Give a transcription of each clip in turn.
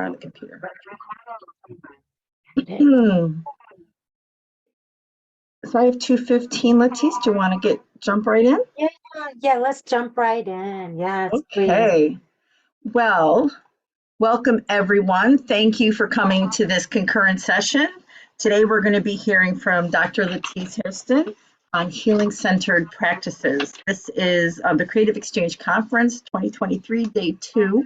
on the computer. So I have 2:15. Latise, do you want to jump right in? Yeah, let's jump right in. Yes, Okay. please. Well, welcome everyone. Thank you for coming to this concurrent session. Today we're going to be hearing from Dr. Latise Hairston on healing-centered practices. This is the Creative Exchange Conference 2023, Day 2.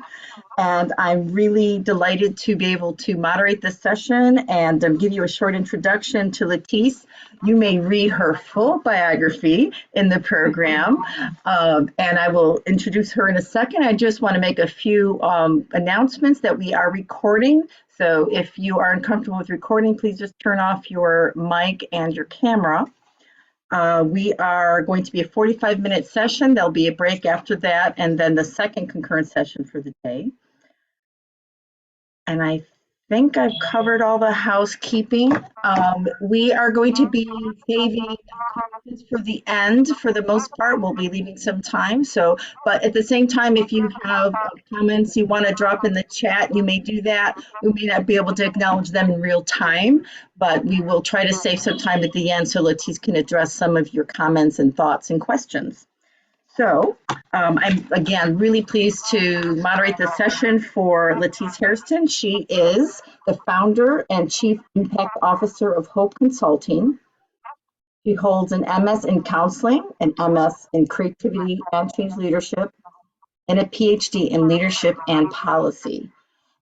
And I'm really delighted to be able to moderate this session and give you a short introduction to Latise. You may read her full biography in the program, and I will introduce her in a second. I just want to make a few announcements that we are recording. So if you are uncomfortable with recording, please just turn off your mic and your camera. We are going to be a 45-minute session. There'll be a break after that, and then the second concurrent session for the day. And I think I've covered all the housekeeping. We are going to be saving questions for the end. For the most part, we'll be leaving some time. But at the same time, if you have comments you want to drop in the chat, you may do that. We may not be able to acknowledge them in real time, but we will try to save some time at the end so Latise can address some of your comments and thoughts and questions. So I'm, again, really pleased to moderate this session for Latise Hairston. She is the founder and Chief Impact Officer of Hope Consulting. She holds an MS in Counseling, an MS in Creativity and Change Leadership, and a PhD in Leadership and Policy.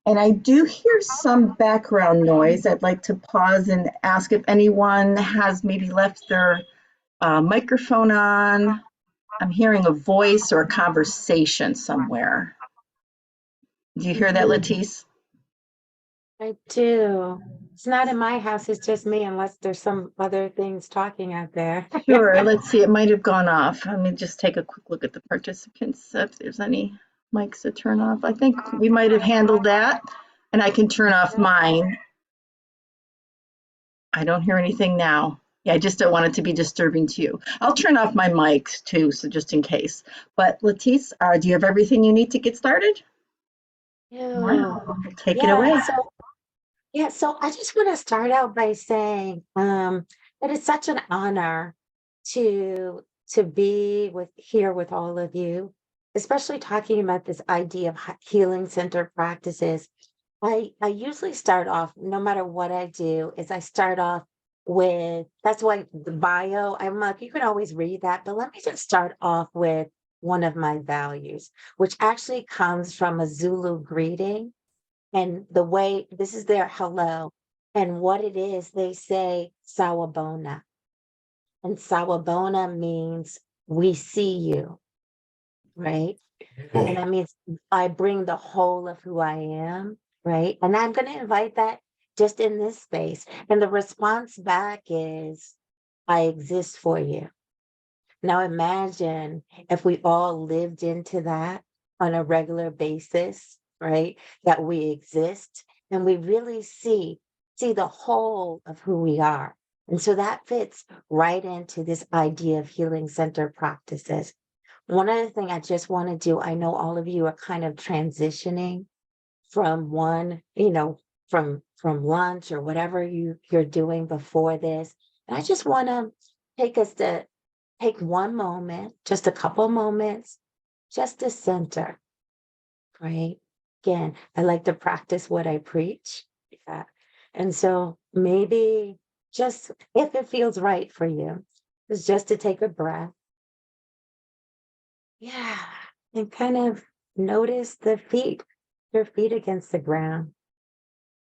And I do hear some background noise. I'd like to pause and ask if anyone has maybe left their microphone on. I'm hearing a voice or a conversation somewhere. Do you hear that, Latise? I do. It's not in my house, it's just me, unless there's some other things talking out there. Sure, let's see, it might have gone off. Let me just take a quick look at the participants, if there's any mics to turn off. I think we might have handled that, and I can turn off mine. I don't hear anything now. Yeah, I just don't want it to be disturbing to you. I'll turn off my mics too, so just in case. But Latise, do you have everything you need to get started? Wow. Take it away. So I just want to start out by saying that it's such an honor to be here with all of you, especially talking about this idea of healing centered practices. I usually start off, no matter what I do, is I start off with, that's why the bio, I'm like, you can always read that, but let me just start off with one of my values, which actually comes from a Zulu greeting. And the way, this is their hello. And what it is, they say sawabona. And sawabona means we see you, right? And that means I bring the whole of who I am, right? And I'm going to invite that just in this space. And the response back is, I exist for you. Now imagine if we all lived into that on a regular basis, right? That we exist and we really see the whole of who we are. And so that fits right into this idea of healing centered practices. One other thing I just want to do, I know all of you are kind of transitioning from one, from lunch or whatever you're doing before this. And I just want to take one moment, just a couple moments, just to center, right? Again, I like to practice what I preach. Yeah. And so maybe just if it feels right for you, is just to take a breath. Yeah. And kind of notice your feet against the ground,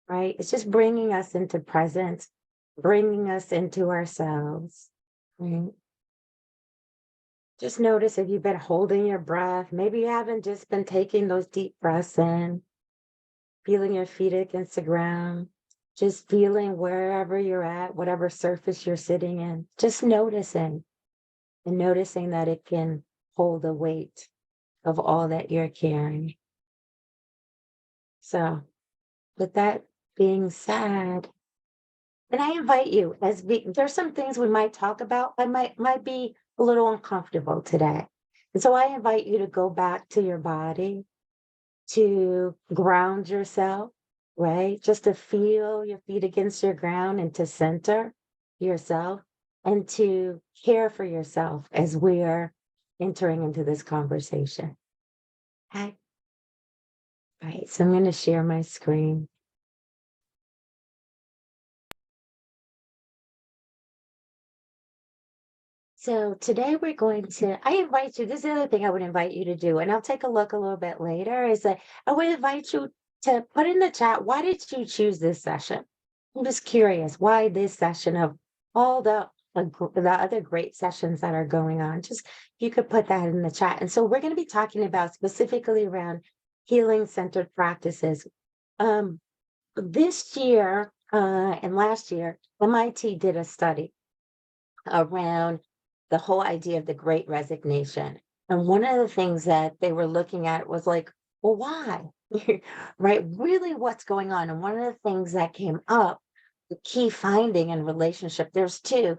right? It's just bringing us into presence, bringing us into ourselves, right? Just notice if you've been holding your breath. Maybe you haven't just been taking those deep breaths in, feeling your feet against the ground, just feeling wherever you're at, whatever surface you're sitting in, just noticing and noticing that it can hold the weight of all that you're carrying. So with that being said, and I invite you, there's some things we might talk about that might be a little uncomfortable today. And so I invite you to go back to your body, to ground yourself, right? Just to feel your feet against your ground and to center yourself and to care for yourself as we're entering into this conversation. Okay. All right. So I'm going to share my screen. So today we're going to, I invite you, this is the other thing I would invite you to do, and I'll take a look a little bit later, is that I would invite you to put in the chat, why did you choose this session? I'm just curious, why this session of all the other great sessions that are going on? Just, you could put that in the chat. And so we're going to be talking about specifically around healing-centered practices. This year and last year, MIT did a study around the whole idea of the great resignation. And one of the things that they were looking at was like, well, why? Right? Really, what's going on? And one of the things that came up, the key finding in relationship, there's two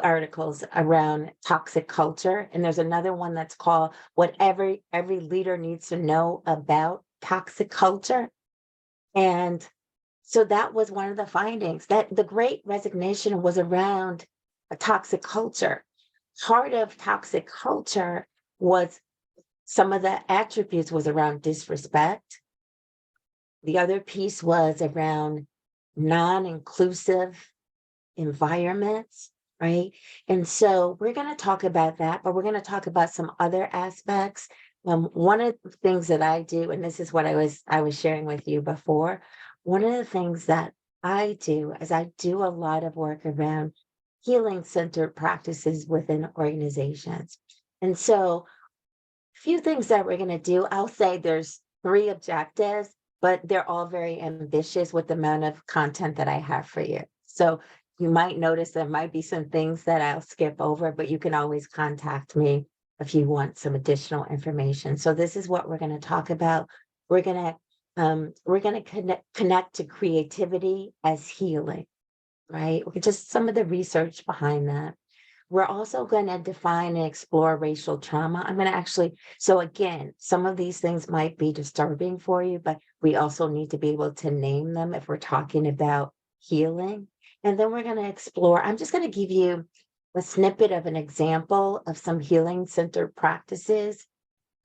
articles around toxic culture, and there's another one that's called what every leader needs to know about toxic culture. And so that was one of the findings, that the great resignation was around a toxic culture. Part of toxic culture was some of the attributes was around disrespect. The other piece was around non-inclusive environments, right? And so we're going to talk about that, but we're going to talk about some other aspects. One of the things that I do, and this is what I was sharing with you before, one of the things that I do is I do a lot of work around healing-centered practices within organizations. And so a few things that we're going to do, I'll say there's 3 objectives, but they're all very ambitious with the amount of content that I have for you. So you might notice there might be some things that I'll skip over, but you can always contact me if you want some additional information. So this is what we're going to talk about. We're going to connect to creativity as healing, right? Just some of the research behind that. We're also going to define and explore racial trauma. I'm going to actually, so again, some of these things might be disturbing for you, but we also need to be able to name them if we're talking about healing. And then we're going to explore, I'm just going to give you a snippet of an example of some healing-centered practices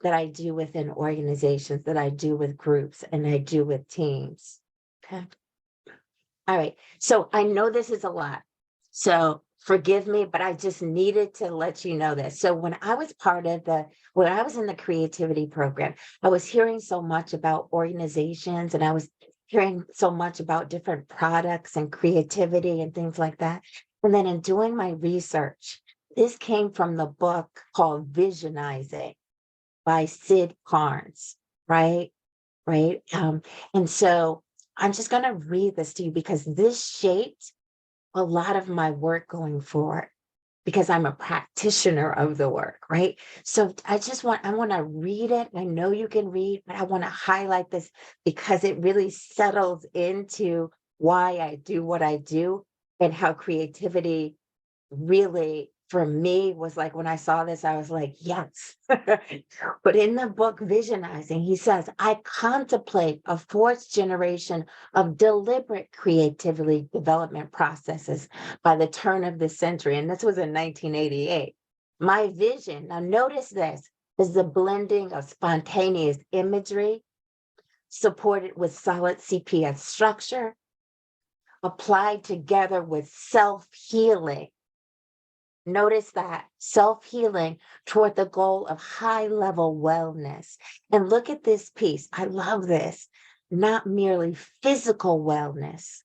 that I do within organizations, that I do with groups, and I do with teams. Okay. All right. So I know this is a lot. So forgive me, but I just needed to let you know this. So when I was when I was in the creativity program, I was hearing so much about organizations, and I was hearing so much about different products and creativity and things like that. And then in doing my research, this came from the book called Visionizing by Sid Carnes, right? Right. And so I'm just going to read this to you because this shaped a lot of my work going forward, because I'm a practitioner of the work, right? So I want to read it. I know you can read, but I want to highlight this because it really settles into why I do what I do and how creativity really, for me, was like, when I saw this, I was like, yes. But in the book Visionizing, he says, I contemplate a fourth generation of deliberate creativity development processes by the turn of the century. And this was in 1988. My vision, now notice this, is the blending of spontaneous imagery supported with solid CPS structure, applied together with self-healing. Notice that self-healing toward the goal of high-level wellness. And look at this piece. I love this. Not merely physical wellness,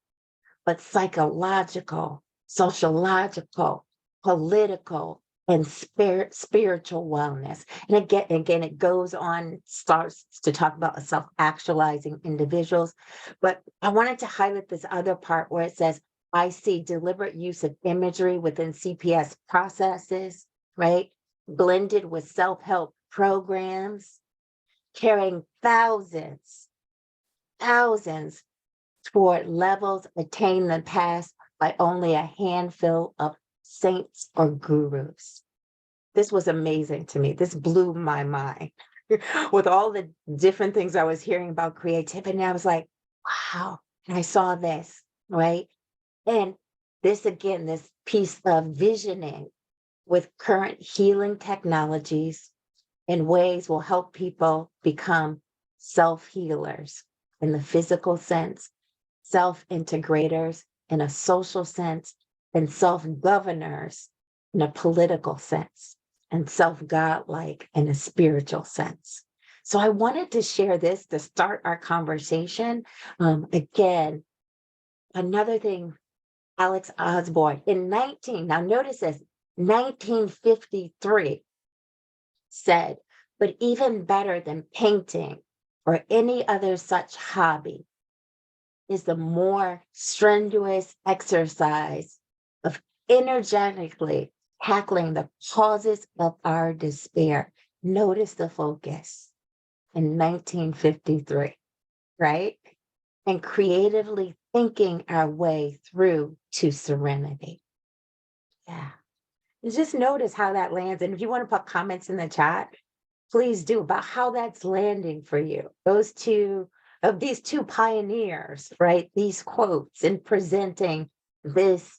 but psychological, sociological, political, and spiritual wellness. And again, it goes on, starts to talk about self-actualizing individuals. But I wanted to highlight this other part where it says, I see deliberate use of imagery within CPS processes, right? Blended with self-help programs, carrying thousands toward levels attained in the past by only a handful of saints or gurus. This was amazing to me. This blew my mind with all the different things I was hearing about creativity. I was like, wow. And I saw this, right? And this again, this piece of visioning with current healing technologies in ways will help people become self-healers in the physical sense, self-integrators in a social sense, and self-governors in a political sense, and self-godlike in a spiritual sense. So I wanted to share this to start our conversation. Again, another thing, Alex Osborne now notice this, 1953 said, but even better than painting or any other such hobby is the more strenuous exercise of energetically tackling the causes of our despair. Notice the focus in 1953, right? And creatively thinking our way through to serenity. Yeah. And just notice how that lands. And if you want to put comments in the chat, please do, about how that's landing for you. These two pioneers, right? These quotes and presenting this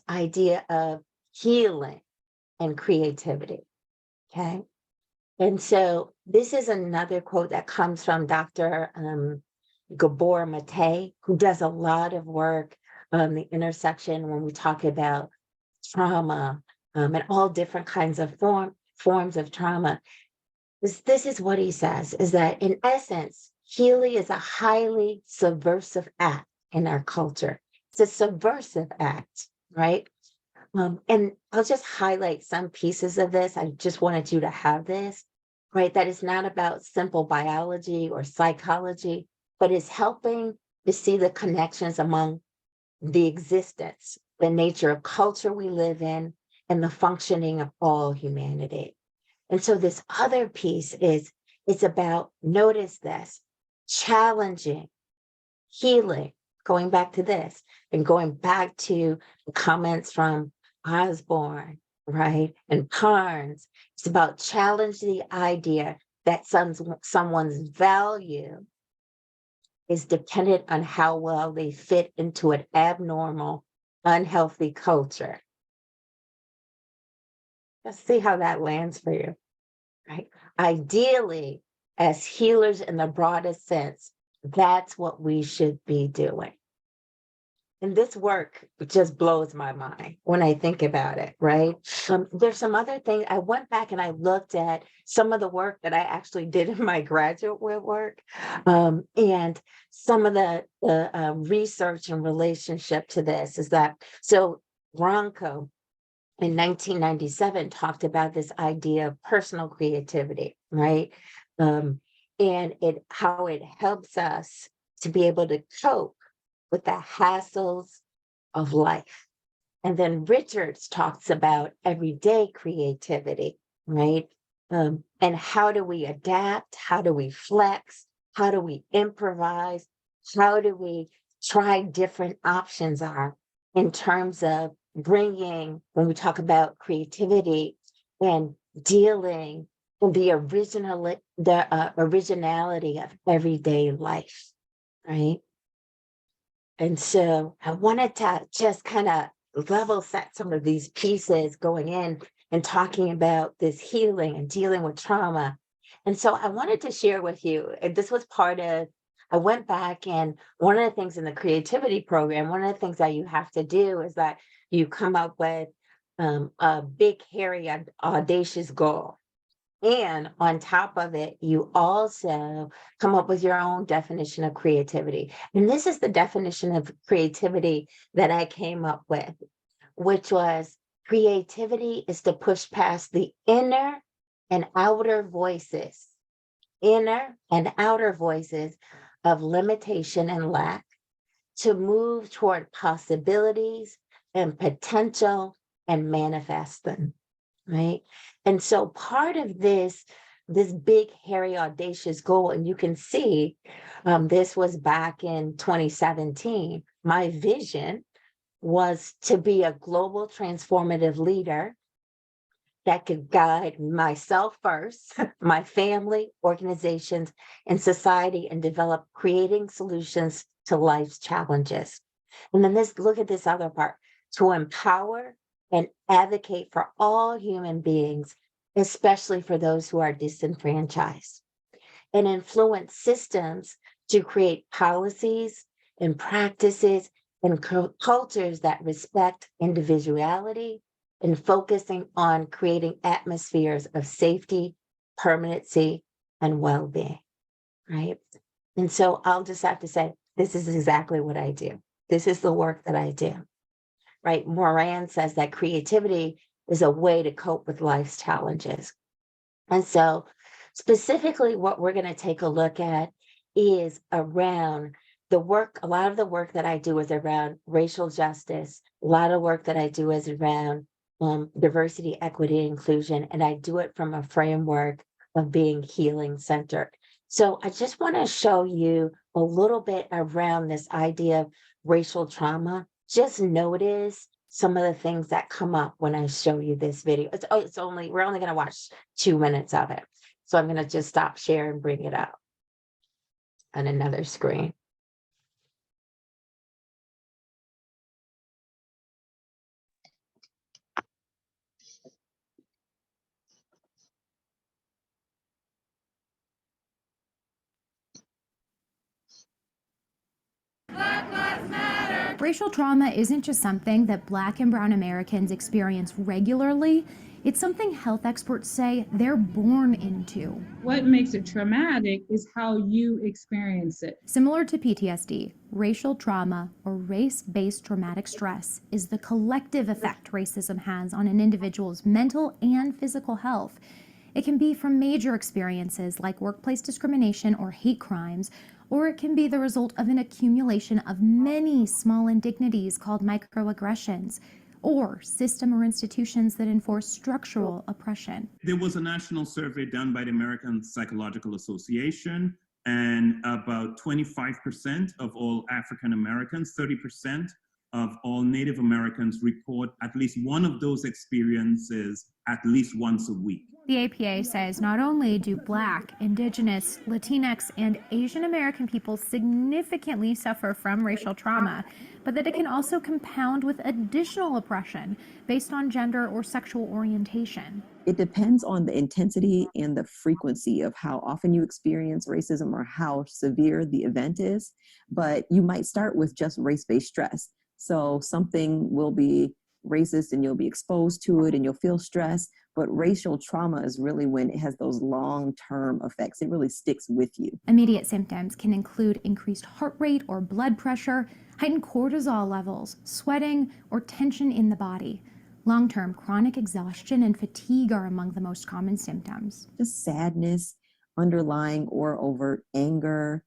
idea of healing and creativity. Okay. And so this is another quote that comes from Dr. Gabor Mate, who does a lot of work on the intersection when we talk about trauma and all different kinds of forms of trauma. This is what he says, is that in essence, healing is a highly subversive act in our culture. It's a subversive act, right? And I'll just highlight some pieces of this. I just wanted you to have this, right? That is not about simple biology or psychology, but is helping to see the connections among the existence, the nature of culture we live in, and the functioning of all humanity. And so this other piece it's about, notice this, challenging, healing, going back to this, and going back to the comments from Osborne, right? And Carnes. It's about challenging the idea that someone's value is dependent on how well they fit into an abnormal, unhealthy culture. Let's see how that lands for you, right? Ideally, as healers in the broadest sense, that's what we should be doing. And this work just blows my mind when I think about it, right? There's some other things. I went back and I looked at some of the work that I actually did in my graduate work, and some of the research in relationship to this is that, so Ronco in 1997 talked about this idea of personal creativity, right? And how it helps us to be able to cope with the hassles of life. And then Richards talks about everyday creativity, right? And how do we adapt? How do we flex? How do we improvise? How do we try different options are in terms of bringing, when we talk about creativity and dealing with the originality of everyday life, right? And so I wanted to just kind of level set some of these pieces going in and talking about this healing and dealing with trauma. And so I wanted to share with you, and this was part of, I went back, and one of the things in the creativity program, one of the things that you have to do is that you come up with a big, hairy, audacious goal. And on top of it, you also come up with your own definition of creativity. And this is the definition of creativity that I came up with, which was, creativity is to push past the inner and outer voices of limitation and lack, to move toward possibilities and potential and manifest them. Right. And so part of this big, hairy, audacious goal, and you can see this was back in 2017, my vision was to be a global transformative leader that could guide myself first, my family, organizations, and society, and develop creating solutions to life's challenges. And then look at this other part, to empower and advocate for all human beings, especially for those who are disenfranchised, and influence systems to create policies and practices and cultures that respect individuality, and focusing on creating atmospheres of safety, permanency, and well-being, right? And so I'll just have to say, this is exactly what I do. This is the work that I do, right? Moran says that creativity is a way to cope with life's challenges. And so specifically what we're going to take a look at is around the work. A lot of the work that I do is around racial justice. A lot of work that I do is around diversity, equity, inclusion, and I do it from a framework of being healing centered. So I just want to show you a little bit around this idea of racial trauma. Just notice some of the things that come up when I show you this video. We're only going to watch 2 minutes of it. So I'm going to just stop share and bring it up on another screen. Racial trauma isn't just something that Black and Brown Americans experience regularly. It's something health experts say they're born into. What makes it traumatic is how you experience it. Similar to PTSD, racial trauma, or race-based traumatic stress, is the collective effect racism has on an individual's mental and physical health. It can be from major experiences like workplace discrimination or hate crimes, or it can be the result of an accumulation of many small indignities called microaggressions, or system or institutions that enforce structural oppression. There was a national survey done by the American Psychological Association, and about 25% of all African Americans, 30% of all Native Americans report at least one of those experiences at least once a week. The APA says not only do Black, Indigenous, Latinx, and Asian American people significantly suffer from racial trauma, but that it can also compound with additional oppression based on gender or sexual orientation. It depends on the intensity and the frequency of how often you experience racism or how severe the event is, but you might start with just race-based stress. So something will be racist and you'll be exposed to it and you'll feel stress, but racial trauma is really when it has those long-term effects. It really sticks with you. Immediate symptoms can include increased heart rate or blood pressure, heightened cortisol levels, sweating, or tension in the body. Long-term chronic exhaustion and fatigue are among the most common symptoms. Just sadness, underlying or overt anger,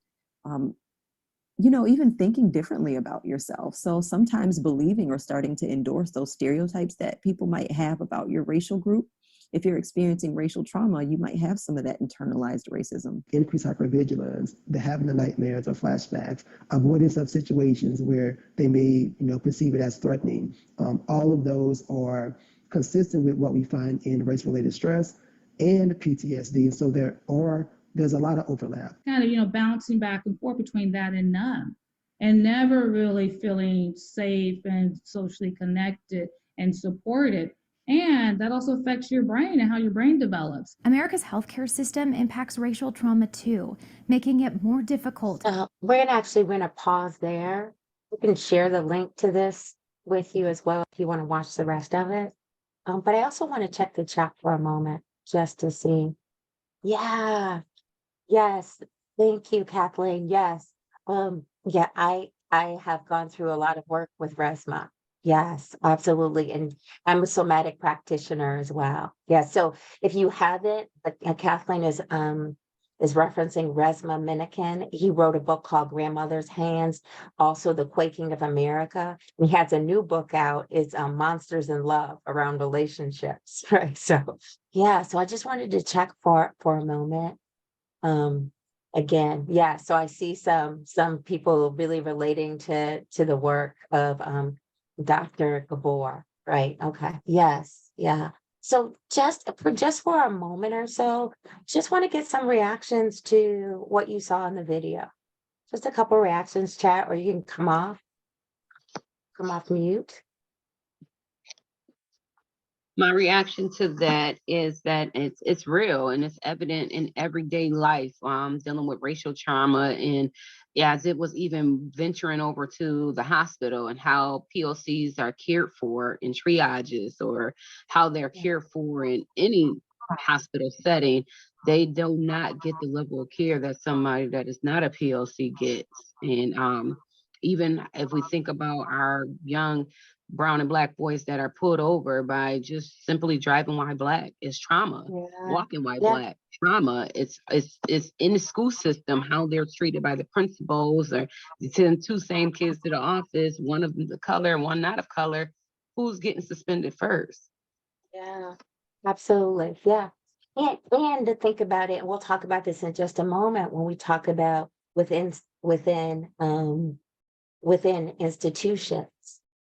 even thinking differently about yourself. So sometimes believing or starting to endorse those stereotypes that people might have about your racial group. If you're experiencing racial trauma, you might have some of that internalized racism. Increased hypervigilance, the having the nightmares or flashbacks, avoidance of situations where they may, perceive it as threatening. All of those are consistent with what we find in race-related stress and PTSD. And so there's a lot of overlap. Kind of, bouncing back and forth between that and numb, and never really feeling safe and socially connected and supported. And that also affects your brain and how your brain develops. America's healthcare system impacts racial trauma too, making it more difficult. We're going to pause there. We can share the link to this with you as well if you want to watch the rest of it. But I also want to check the chat for a moment just to see. Yeah. Yes. Thank you, Kathleen. Yes. I have gone through a lot of work with RESMA. Yes, absolutely. And I'm a somatic practitioner as well. Yeah. So if you haven't, Kathleen is referencing Resmaa Menakem. He wrote a book called Grandmother's Hands, also The Quaking of America. And he has a new book out. It's Monsters in Love around relationships. Right. So yeah. So I just wanted to check for a moment. Again, yeah. So I see some people really relating to the work of Dr. Gabor, right? Okay. Yes. Yeah. So just for a moment or so, just want to get some reactions to what you saw in the video. Just a couple reactions, chat, or you can come off mute. My reaction to that is that it's real and it's evident in everyday life, dealing with racial trauma, and yeah, as it was even venturing over to the hospital and how POCs are cared for in triages, or how they're cared for in any hospital setting. They do not get the level of care that somebody that is not a POC gets. And even if we think about our young brown and black boys that are pulled over by just simply driving while black, is trauma. Yeah. Walking while Yeah. black, trauma. It's in the school system, how they're treated by the principals, or you send two same kids to the office, one of them's a color and one not of color. Who's getting suspended first? Yeah, absolutely. Yeah. And to think about it, and we'll talk about this in just a moment when we talk about within institutions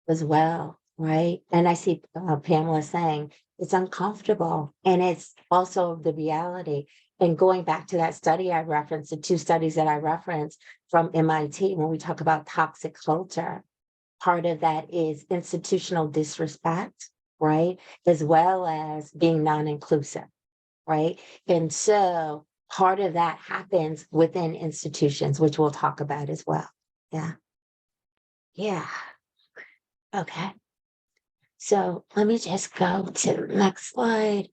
as well, right? And I see Pamela saying it's uncomfortable, and it's also the reality. And going back to that study I referenced, the two studies that I referenced from MIT, when we talk about toxic culture, part of that is institutional disrespect, right? As well as being non-inclusive, right? And so part of that happens within institutions, which we'll talk about as well. Yeah. Yeah. Okay. So let me just go to the next slide.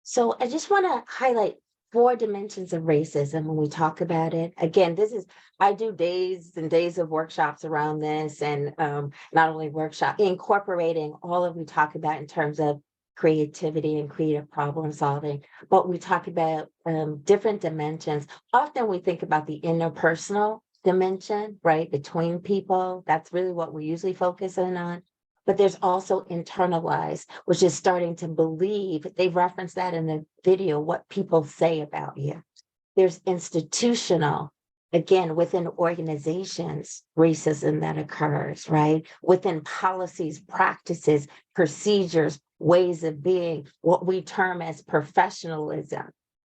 So I just want to highlight 4 dimensions of racism when we talk about it. Again, I do days and days of workshops around this, and not only incorporating all of we talk about in terms of creativity and creative problem solving, but we talk about different dimensions. Often we think about the interpersonal dimension, right, between people. That's really what we usually focus in on. But there's also internalized, which is starting to believe, they reference that in the video, what people say about you. There's institutional, again, within organizations, racism that occurs, right? Within policies, practices, procedures, ways of being, what we term as professionalism,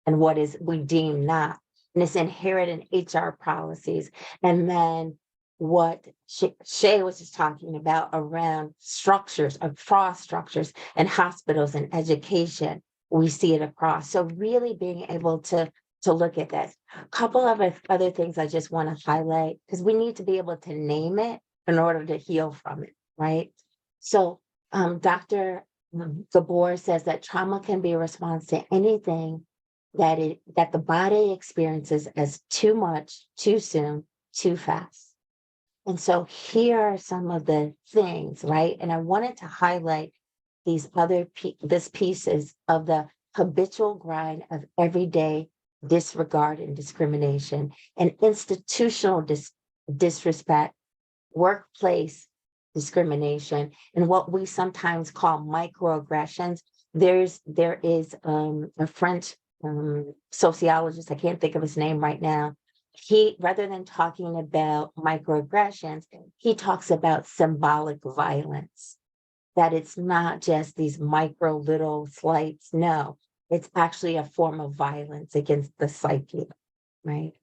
and what is we deem not. And it's inherent in HR policies. And then what Shay was just talking about around structures, across structures and hospitals and education, we see it across. So really being able to look at that. A couple of other things I just want to highlight, because we need to be able to name it in order to heal from it, right? So Dr. Gabor says that trauma can be a response to anything that the body experiences as too much, too soon, too fast. And so here are some of the things, right? And I wanted to highlight this pieces of the habitual grind of everyday disregard and discrimination, and institutional disrespect, workplace discrimination, and what we sometimes call microaggressions. There is a French sociologist, I can't think of his name right now. He, rather than talking about microaggressions, he talks about symbolic violence, that it's not just these micro little slights. No, it's actually a form of violence against the psyche, right?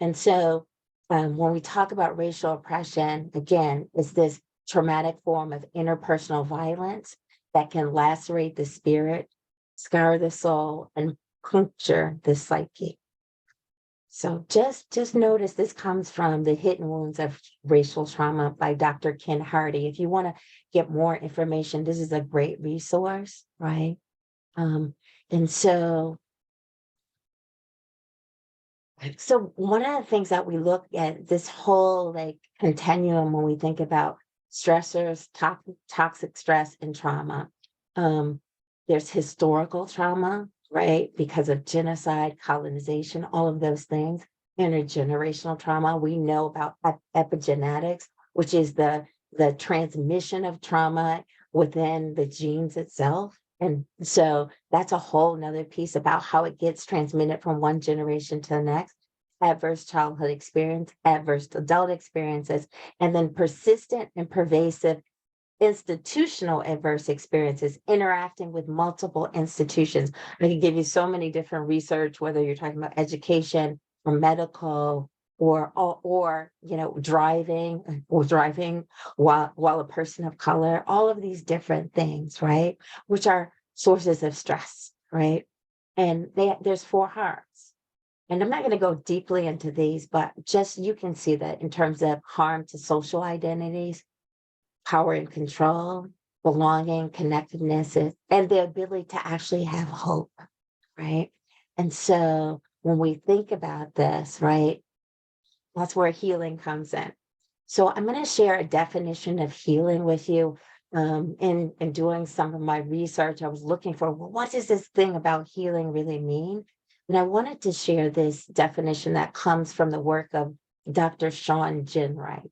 And so when we talk about racial oppression, again, it's this traumatic form of interpersonal violence that can lacerate the spirit, scar the soul, and puncture the psyche. So just notice this comes from The Hidden Wounds of Racial Trauma by Dr. Ken Hardy. If you want to get more information, this is a great resource, right? And so one of the things that we look at, this whole like continuum when we think about stressors, toxic stress and trauma, there's historical trauma, right? Because of genocide, colonization, all of those things. Intergenerational trauma, we know about epigenetics, which is the transmission of trauma within the genes itself. And so that's a whole nother piece about how it gets transmitted from one generation to the next. Adverse childhood experience, adverse adult experiences, and then persistent and pervasive institutional adverse experiences, interacting with multiple institutions. I can give you so many different research, whether you're talking about education or medical or driving while a person of color, all of these different things, right? Which are sources of stress, right? And there's 4 harms. And I'm not going to go deeply into these, but just you can see that in terms of harm to social identities, power and control, belonging, connectedness, and the ability to actually have hope, right? And so when we think about this, right, that's where healing comes in. So I'm going to share a definition of healing with you. In doing some of my research, I was looking for, well, what does this thing about healing really mean? And I wanted to share this definition that comes from the work of Dr. Sean Ginwright.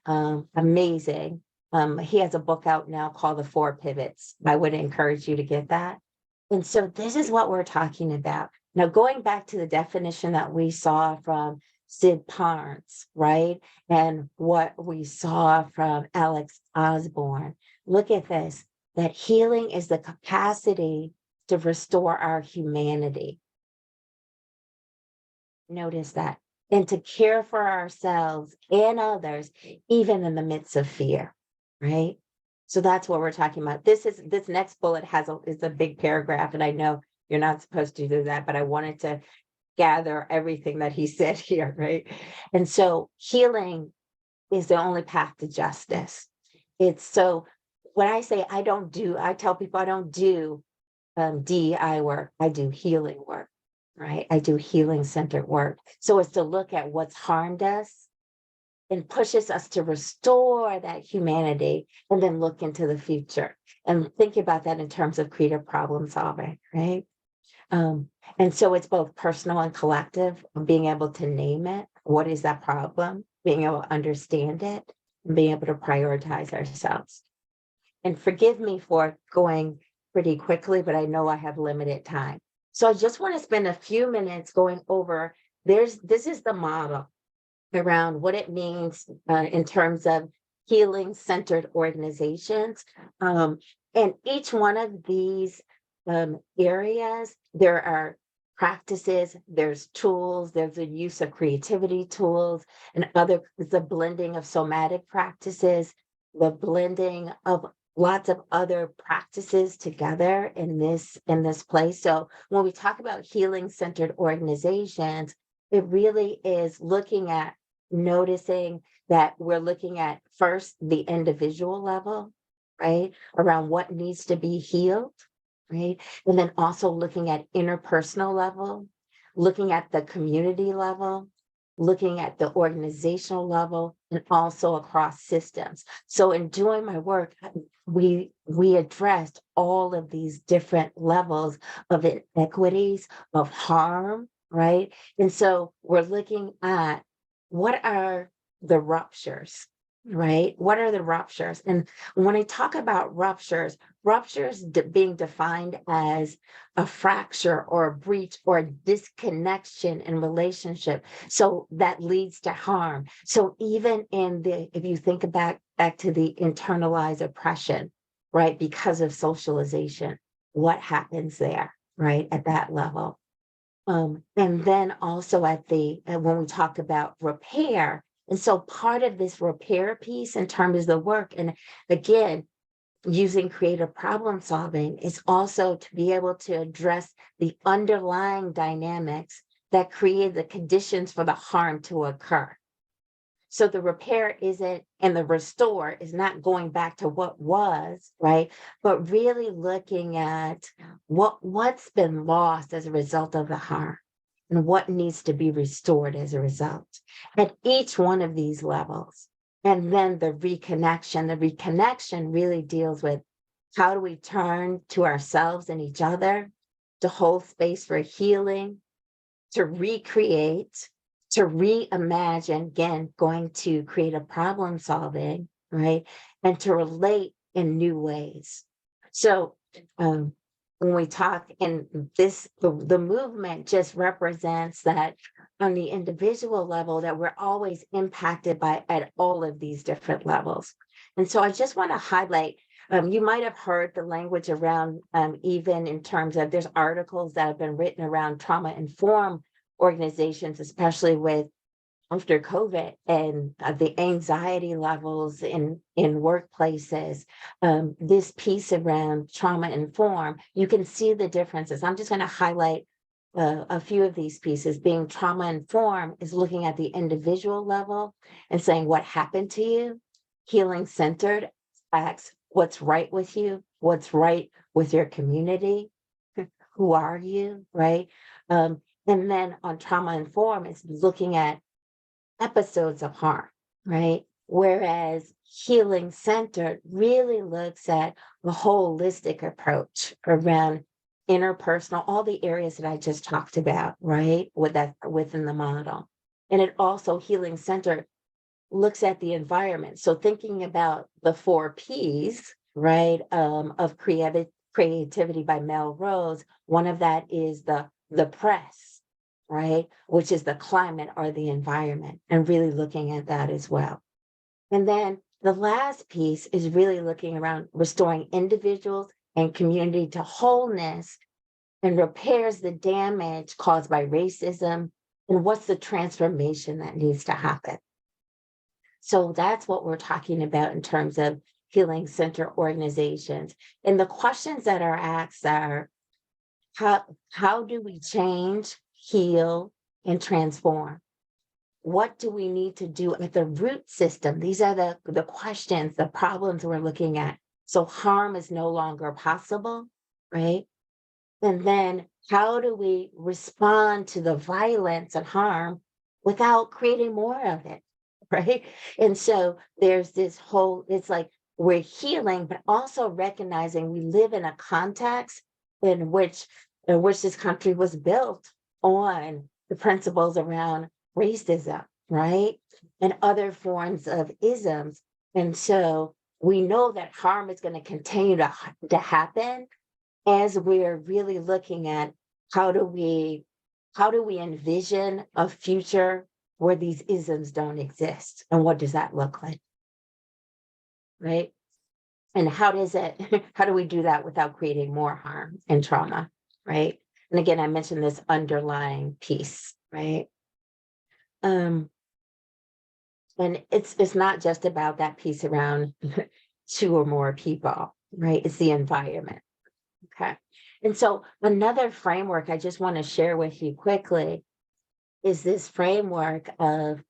Amazing. He has a book out now called The 4 Pivots. I would encourage you to get that. And so this is what we're talking about. Now, going back to the definition that we saw from Sid Parnes, right? And what we saw from Alex Osborne. Look at this, that healing is the capacity to restore our humanity. Notice that. And to care for ourselves and others, even in the midst of fear, right? So that's what we're talking about. This next bullet is a big paragraph, and I know you're not supposed to do that, but I wanted to gather everything that he said here, right? And so healing is the only path to justice. It's so when I say I tell people I don't do DEI work, I do healing work, right? I do healing centered work. So it's to look at what's harmed us and pushes us to restore that humanity and then look into the future and think about that in terms of creative problem solving, right? And so it's both personal and collective, being able to name it. What is that problem? Being able to understand it and being able to prioritize ourselves. And forgive me for going pretty quickly, but I know I have limited time. So I just want to spend a few minutes going over, this is the model around what it means in terms of healing centered organizations. And each one of these areas, there are practices, there's tools, there's a use of creativity tools and the blending of somatic practices, the blending of lots of other practices together in this place. So when we talk about healing centered organizations, it really is looking at noticing that we're looking at first the individual level, right? Around what needs to be healed, right? And then also looking at interpersonal level, looking at the community level, looking at the organizational level, and also across systems. So in doing my work, we addressed all of these different levels of inequities, of harm, right? And so we're looking at what are the ruptures, right? What are the ruptures? And when I talk about ruptures being defined as a fracture or a breach or a disconnection in relationship. So that leads to harm. So even if you think back to the internalized oppression, right? Because of socialization, what happens there, right? At that level. And then also when we talk about repair, and so part of this repair piece in terms of the work, and again, using creative problem solving is also to be able to address the underlying dynamics that create the conditions for the harm to occur. So the repair and the restore is not going back to what was, right? But really looking at what's been lost as a result of the harm and what needs to be restored as a result at each one of these levels. And then the reconnection really deals with how do we turn to ourselves and each other to hold space for healing, to recreate, to reimagine, again, going to create a problem solving, right? And to relate in new ways. So when we talk, and the movement just represents that on the individual level, that we're always impacted by at all of these different levels. And so I just want to highlight, you might have heard the language around, even in terms of, there's articles that have been written around trauma-informed organizations, especially with after COVID, and the anxiety levels in workplaces. This piece around trauma-informed, you can see the differences. I'm just going to highlight a few of these pieces. Being trauma-informed is looking at the individual level and saying what happened to you. Healing-centered asks what's right with you, what's right with your community, who are you, right? And then on trauma-informed, it's looking at episodes of harm, right? Whereas healing centered really looks at the holistic approach around interpersonal, all the areas that I just talked about, right? With that within the model. And it also, healing centered looks at the environment. So thinking about the 4 Ps, right, of creativity by Melrose, one of that is the press, right, which is the climate or the environment, and really looking at that as well. And then the last piece is really looking around restoring individuals and community to wholeness, and repairs the damage caused by racism, and what's the transformation that needs to happen. So that's what we're talking about in terms of healing center organizations. And the questions that are asked are, how do we change, heal, and transform? What do we need to do at the root system? These are the questions, the problems we're looking at. So harm is no longer possible, right? And then how do we respond to the violence and harm without creating more of it, right? And so there's this whole, it's like we're healing, but also recognizing we live in a context in which this country was built on the principles around racism, right? And other forms of isms. And so we know that harm is going to continue to happen as we're really looking at how do we envision a future where these isms don't exist, and what does that look like, right? And how do we do that without creating more harm and trauma, right? And again, I mentioned this underlying piece, right? And it's not just about that piece around 2 or more people, right? It's the environment. Okay. And so another framework I just want to share with you quickly is this framework of,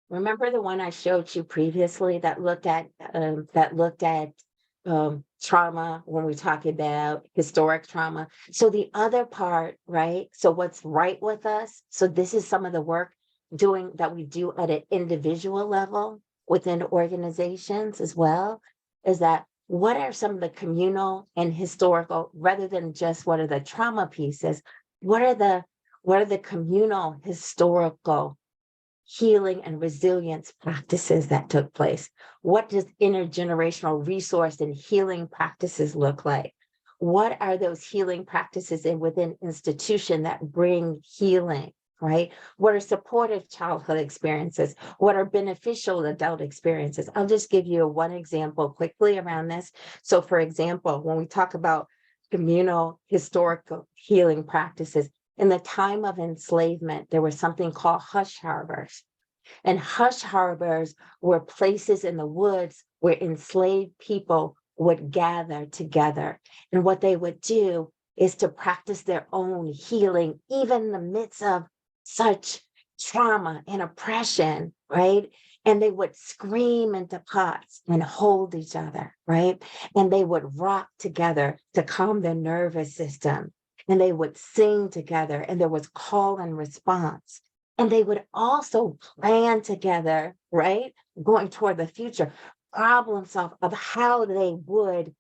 remember the one I showed you previously that looked at trauma when we talk about historic trauma. So the other part, right? So what's right with us? So this is some of the work that we do at an individual level within organizations as well, is that what are some of the communal and historical, rather than just what are the trauma pieces, what are the communal historical healing and resilience practices that took place? What does intergenerational resource and healing practices look like? What are those healing practices within institution that bring healing, right? What are supportive childhood experiences? What are beneficial adult experiences? I'll just give you one example quickly around this. So for example, when we talk about communal historical healing practices, in the time of enslavement, there was something called hush harbors. And hush harbors were places in the woods where enslaved people would gather together. And what they would do is to practice their own healing, even in the midst of such trauma and oppression, right? And they would scream into pots and hold each other, right? And they would rock together to calm their nervous system. And they would sing together, and there was call and response. And they would also plan together, right? Going toward the future, problem solve of how they would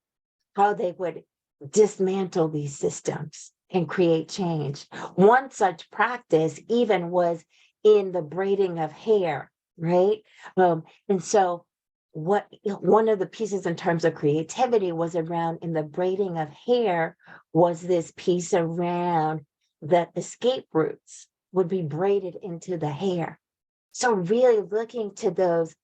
dismantle these systems and create change. One such practice even was in the braiding of hair, right? And so one of the pieces in terms of creativity was around in the braiding of hair was this piece around the escape routes would be braided into the hair. So really looking to those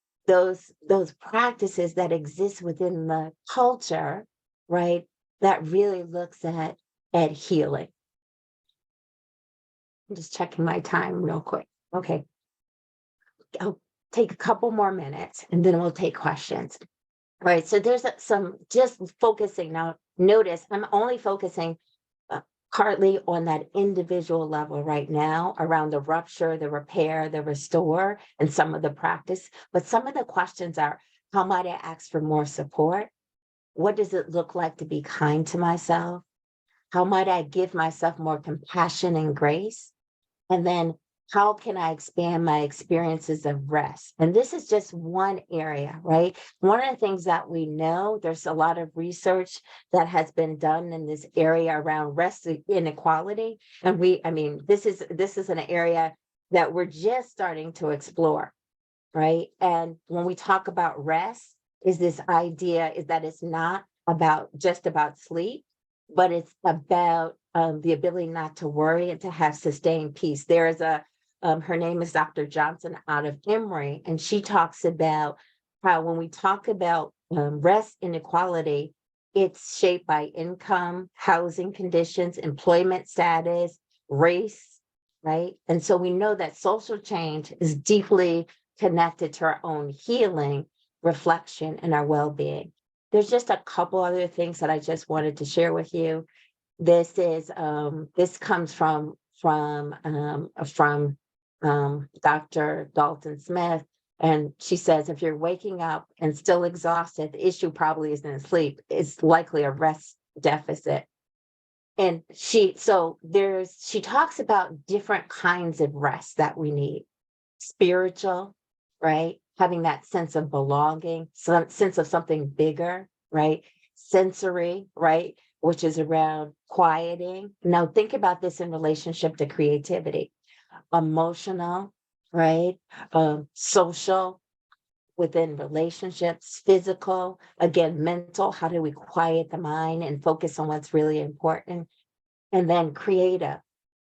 practices that exist within the culture, right? That really looks at healing. I'm just checking my time real quick. Okay. I'll take a couple more minutes and then we'll take questions. Right. So there's some just focusing now. Notice I'm only focusing partly on that individual level right now around the rupture, the repair, the restore, and some of the practice. But some of the questions are, how might I ask for more support? What does it look like to be kind to myself? How might I give myself more compassion and grace? And then how can I expand my experiences of rest? And this is just one area, right? One of the things that we know, there's a lot of research that has been done in this area around rest inequality. And this is an area that we're just starting to explore, right? And when we talk about rest, is this idea is that it's not just about sleep, but it's about the ability not to worry and to have sustained peace. There is her name is Dr. Johnson out of Emory, and she talks about how when we talk about rest inequality, it's shaped by income, housing conditions, employment status, race, right? And so we know that social change is deeply connected to our own healing, reflection, and our well-being. There's just a couple other things that I just wanted to share with you. This comes from Dr. Dalton Smith, and she says if you're waking up and still exhausted, the issue probably isn't sleep; it's likely a rest deficit. And she talks about different kinds of rest that we need: spiritual, right? Having that sense of belonging, some sense of something bigger, right? Sensory, right? Which is around quieting. Now think about this in relationship to creativity. Emotional, right? Social within relationships, physical, again, mental. How do we quiet the mind and focus on what's really important? And then creative,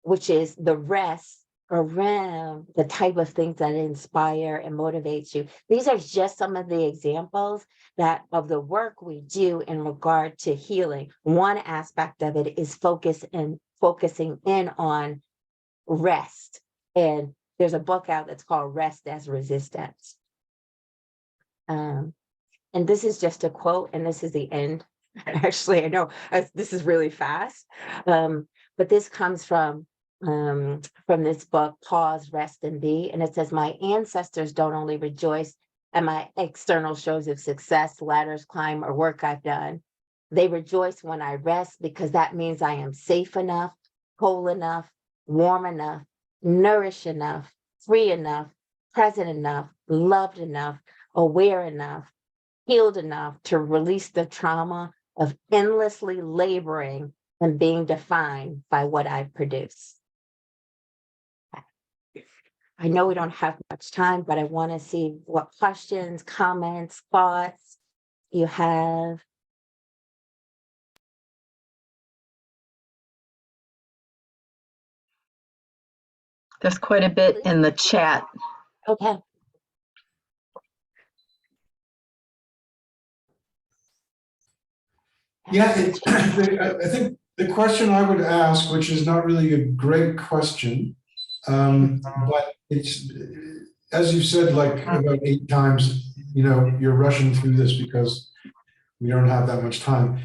which is the rest around the type of things that inspire and motivates you. These are just some of the examples of the work we do in regard to healing. One aspect of it is focusing in on rest. And there's a book out that's called Rest as Resistance. And this is just a quote, and this is the end. Actually, I know this is really fast, but this comes from this book, Pause, Rest, and Be. And it says, my ancestors don't only rejoice at my external shows of success, ladders climb, or work I've done. They rejoice when I rest because that means I am safe enough, whole enough, warm enough, nourished enough, free enough, present enough, loved enough, aware enough, healed enough to release the trauma of endlessly laboring and being defined by what I've produced. I know we don't have much time, but I want to see what questions, comments, thoughts you have. There's quite a bit in the chat. Okay. Yeah, I think the question I would ask, which is not really a great question, but it's, as you said, like about 8 times, you're rushing through this because we don't have that much time.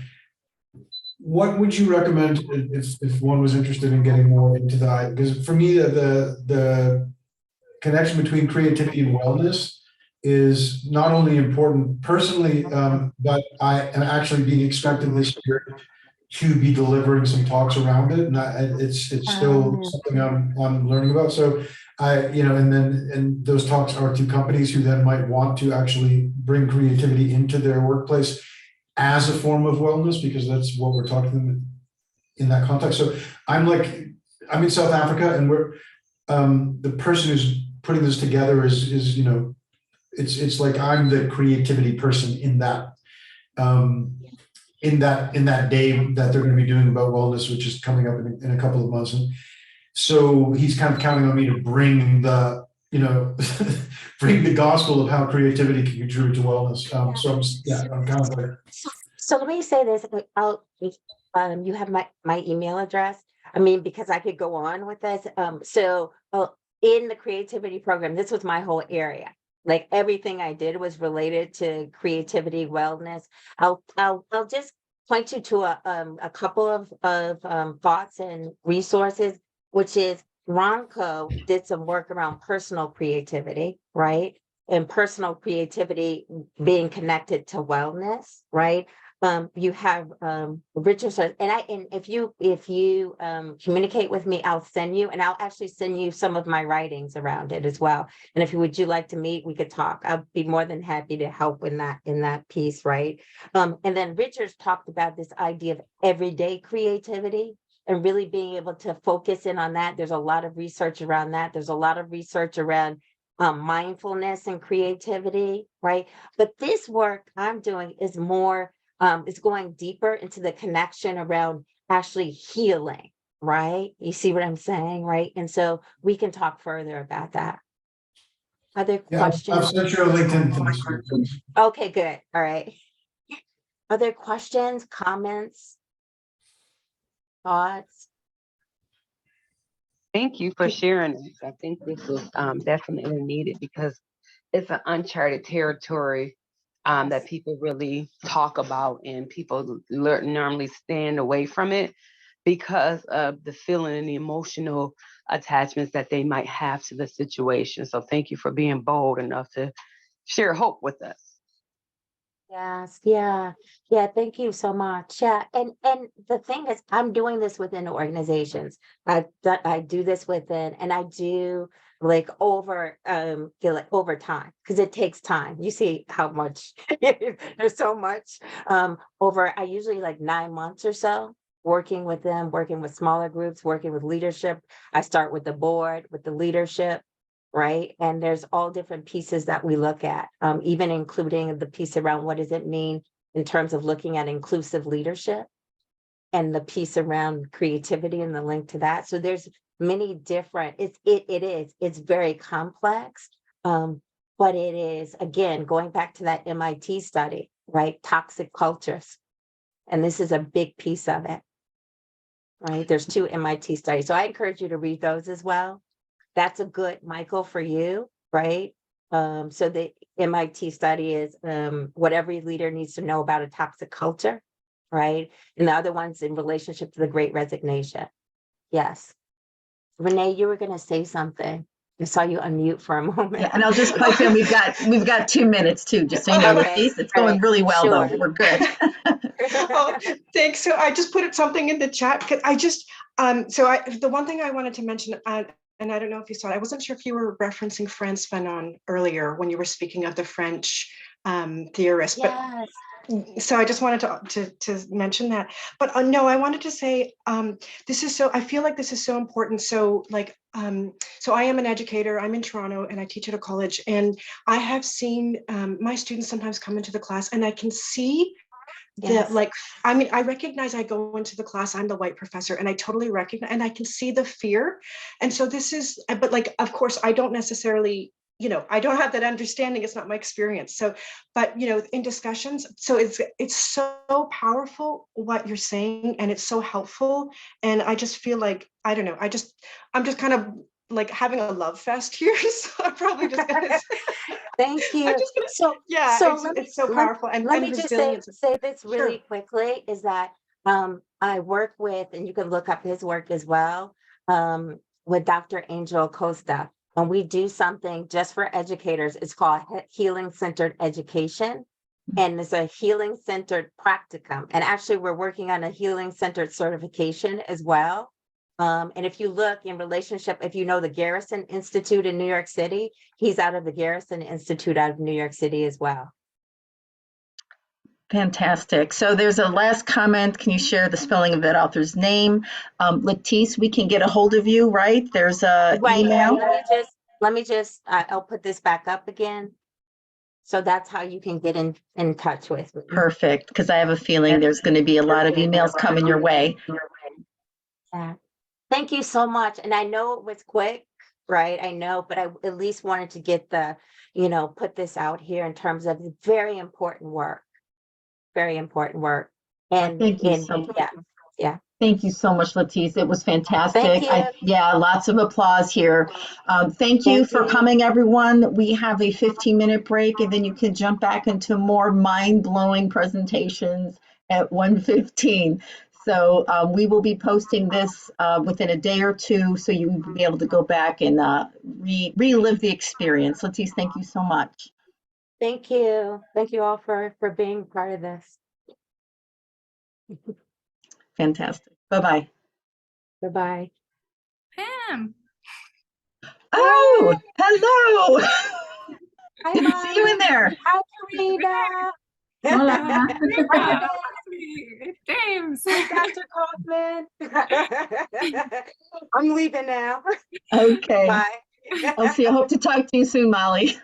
What would you recommend if one was interested in getting more into that? Because for me, the connection between creativity and wellness is not only important personally, but I am actually being expected this year to be delivering some talks around it, and it's still something I'm learning about. So and those talks are to companies who then might want to actually bring creativity into their workplace as a form of wellness, because that's what we're talking in that context. So I'm in South Africa, and we're the person who's putting this together is it's like I'm the creativity person in that day that they're going to be doing about wellness, which is coming up in a couple of months. And so he's kind of counting on me to bring the, bring the gospel of how creativity can contribute to wellness. I'm kind of like. So let me say this. You have my email address. I mean, because I could go on with this. In the creativity program, this was my whole area. Like everything I did was related to creativity, wellness. I'll just point you to a couple of thoughts and resources, which is Ronco did some work around personal creativity, right? And personal creativity being connected to wellness, right? You have Richardson, and if you communicate with me, I'll send you, and I'll actually send you some of my writings around it as well. And if would you like to meet, we could talk. I'll be more than happy to help in that piece, right? And then Richard's talked about this idea of everyday creativity and really being able to focus in on that. There's a lot of research around that. There's a lot of research around mindfulness and creativity, right? But this work I'm doing is more. It's going deeper into the connection around actually healing, right? You see what I'm saying, right? And so we can talk further about that. Other questions? I've sent you a LinkedIn for this week. Okay, good. All right. Other questions, comments, thoughts? Thank you for sharing this. I think this was definitely needed because it's an uncharted territory that people really talk about, and people normally stand away from it because of the feeling and the emotional attachments that they might have to the situation. So thank you for being bold enough to share hope with us. Yes, yeah. Thank you so much. Yeah, and the thing is, I'm doing this within organizations. I do this within, and I do like feel like over time because it takes time. You see how much there's so much over. I usually like 9 months or so working with them, working with smaller groups, working with leadership. I start with the board, with the leadership. Right. And there's all different pieces that we look at, even including the piece around what does it mean in terms of looking at inclusive leadership and the piece around creativity and the link to that. So there's many different, it's very complex. But it is, again, going back to that MIT study, right? Toxic cultures. And this is a big piece of it. Right. There's 2 MIT studies. So I encourage you to read those as well. That's a good, Michael, for you, right? So the MIT study is what every leader needs to know about a toxic culture, right? And the other one's in relationship to the Great Resignation. Yes. Renee, you were going to say something. I saw you unmute for a moment. Yeah, and I'll just pipe in. We've got 2 minutes too, just so you know. Okay, Latise, it's going really well sure. though. We're good. Oh, thanks. So I just put something in the chat because I just the one thing I wanted to mention, and I don't know if you saw it, I wasn't sure if you were referencing Frantz Fanon earlier when you were speaking of the French theorist, Yes. but so I just wanted to mention that. But no, I wanted to say I feel like this is so important. So like, so I am an educator, I'm in Toronto and I teach at a college, and I have seen my students sometimes come into the class and I can see Yes. like, I mean, I recognize I go into the class, I'm the white professor, and I totally recognize, and I can see the fear. And so this is, but like, of course, I don't necessarily, I don't have that understanding. It's not my experience. So, but, in discussions, so it's so powerful what you're saying, and it's so helpful. And I just feel like, I don't know, I'm just kind of like having a love fest here. So I'm probably just gonna Thank you. So it's so powerful. And let me just say this really Sure. quickly is that I work with, and you can look up his work as well, with Dr. Angel Costa. And we do something just for educators. It's called Healing Centered Education. And it's a healing centered practicum. And actually, we're working on a healing centered certification as well. And if you look in relationship, if you know the Garrison Institute in New York City, he's out of the Garrison Institute out of New York City as well. Fantastic. So there's a last comment. Can you share the spelling of that author's name? Latise, we can get a hold of you, right? There's a email. Let me just, I'll put this back up again. So that's how you can get in touch with me. Perfect, because I have a feeling there's going to be a lot of emails coming your way. Yeah. Thank you so much. And I know it was quick, right? I know, but I at least wanted to get put this out here in terms of very important work. Very important work. And Thank you so much. Yeah. Thank you so much, Latise. It was fantastic. Thank you. Lots of applause here. Thank you for coming, everyone. We have a 15-minute break, and then you can jump back into more mind-blowing presentations at 1:15. So we will be posting this within a day or two, so you will be able to go back and relive the experience. Latise, thank you so much. Thank you. Thank you all for being part of this. Fantastic. Bye-bye. Bye-bye. Pam. Oh, hello. Hi, Didn't see you in there. Hi, Karina. Hola. James. Hi, Dr. Kaufman. I'm leaving now. Okay. Bye. I'll see. I hope to talk to you soon, Molly.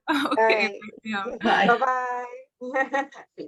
Okay. All right. Bye. Bye-bye.